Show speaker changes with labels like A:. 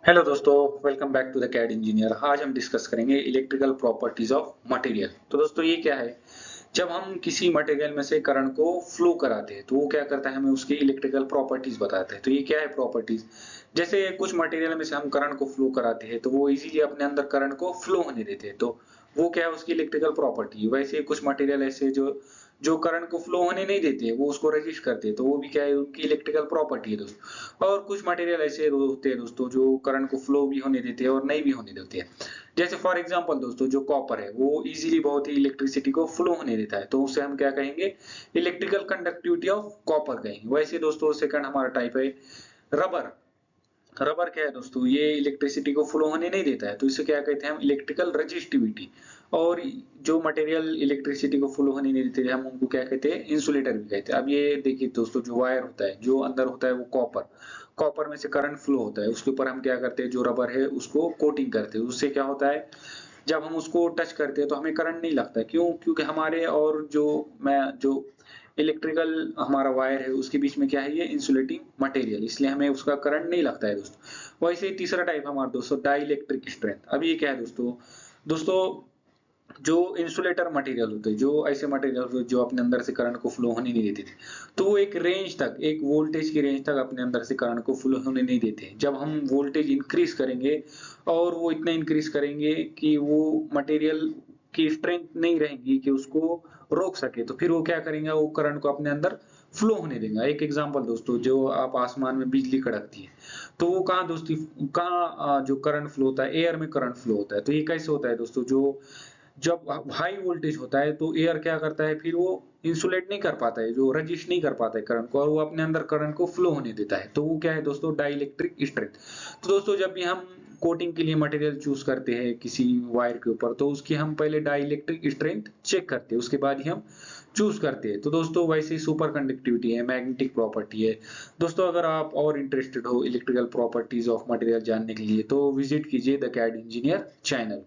A: Hello दोस्तों, welcome back to the CAD engineer. आज हम डिस्कस करेंगे इलेक्ट्रिकल प्रॉपर्टीज ऑफ मटेरियल। तो दोस्तों ये क्या है? जब हम किसी मटेरियल में से करंट को फ्लो कराते हैं तो वो क्या करता है, हमें उसकी इलेक्ट्रिकल प्रॉपर्टीज बताता है। तो ये क्या है प्रॉपर्टीज? जैसे कुछ मटेरियल में से हम करंट को फ्लो कराते हैं तो वो इजीली अपने अंदर करंट को फ्लो होने देते हैं, तो वो क्या है, उसकी इलेक्ट्रिकल प्रॉपर्टी। वैसे कुछ मटेरियल ऐसे जो जो करंट को फ्लो होने नहीं देते, वो उसको रेजिस्ट करते हैं, तो वो भी क्या है, उनकी इलेक्ट्रिकल प्रॉपर्टी है दोस्तों। और कुछ मटेरियल ऐसे होते हैं दोस्तों जो करंट को फ्लो भी होने देते हैं और नहीं भी होने देते हैं। जैसे फॉर एग्जांपल दोस्तों, जो कॉपर है वो इजीली बहुत ही इलेक्ट्रिसिटी को फ्लो होने देता है, तो उसे हम क्या कहेंगे, इलेक्ट्रिकल कंडक्टिविटी ऑफ कॉपर कहेंगे। वैसे दोस्तों सेकंड हमारा टाइप है रबर। रबर क्या है दोस्तों, ये इलेक्ट्रिसिटी को फ्लो होने नहीं देता है, तो इसे क्या कहते हैं हम, इलेक्ट्रिकल रजिस्टिविटी। और जो मटेरियल इलेक्ट्रिसिटी को फ्लो होने नहीं देते हम उनको क्या कहते हैं, इंसुलेटर भी कहते हैं। अब ये देखिए दोस्तों, जो वायर होता है, जो अंदर होता है वो कॉपर, कॉपर में से करंट फ्लो होता है, उसके ऊपर हम क्या करते हैं, जो रबर है उसको कोटिंग करते हैं। उससे क्या होता है, जब हम उसको टच करते हैं तो हमें करंट नहीं लगता। क्यों? क्योंकि हमारे और जो इलेक्ट्रिकल हमारा वायर है उसके बीच में क्या है, ये इंसुलेटिंग मटेरियल, इसलिए हमें उसका करंट नहीं लगता है दोस्तों। वैसे ही तीसरा टाइप हमारा दोस्तों डाई इलेक्ट्रिक स्ट्रेंथ। अब ये क्या है दोस्तों, दोस्तों जो इंसुलेटर मटेरियल होते हैं, जो ऐसे मटेरियल होते हैं जो अपने अंदर से करंट को फ्लो होने नहीं देते थे, तो वो एक रेंज तक, एक वोल्टेज की रेंज तक अपने अंदर से करंट को फ्लो होने नहीं देते। जब हम वोल्टेज इंक्रीज करेंगे और वो इतना इंक्रीज करेंगे कि वो मटेरियल की स्ट्रेंथ नहीं रहेगी कि उसको रोक सके, तो फिर वो क्या करेंगे, वो करंट को अपने अंदर फ्लो होने देगा। एक एग्जांपल दोस्तों, जो आप आसमान में बिजली कड़कती है, तो वो कहाँ दोस्तों, कहाँ जो करंट फ्लो होता है, एयर में करंट फ्लो होता है। तो ये कैसे होता है दोस्तों, जो जब हाई वोल्टेज होता है तो एयर क्या करता है, फिर वो इंसुलेट नहीं कर पाता है, जो रजिस्ट नहीं कर पाता है करंट को, और वो अपने अंदर करंट को फ्लो होने देता है। तो वो क्या है दोस्तों, डाइलेक्ट्रिक स्ट्रेंथ। तो दोस्तों जब भी हम कोटिंग के लिए मटेरियल चूज करते हैं किसी वायर के ऊपर, तो उसकी हम पहले डाइलेक्ट्रिक स्ट्रेंथ चेक करते हैं, उसके बाद ही हम चूज करते हैं। तो दोस्तों वैसे ही सुपर कंडक्टिविटी है, मैग्नेटिक प्रॉपर्टी है। दोस्तों अगर आप और इंटरेस्टेड हो इलेक्ट्रिकल प्रॉपर्टीज ऑफ मटेरियल जानने के लिए, तो विजिट कीजिए द कैड इंजीनियर चैनल।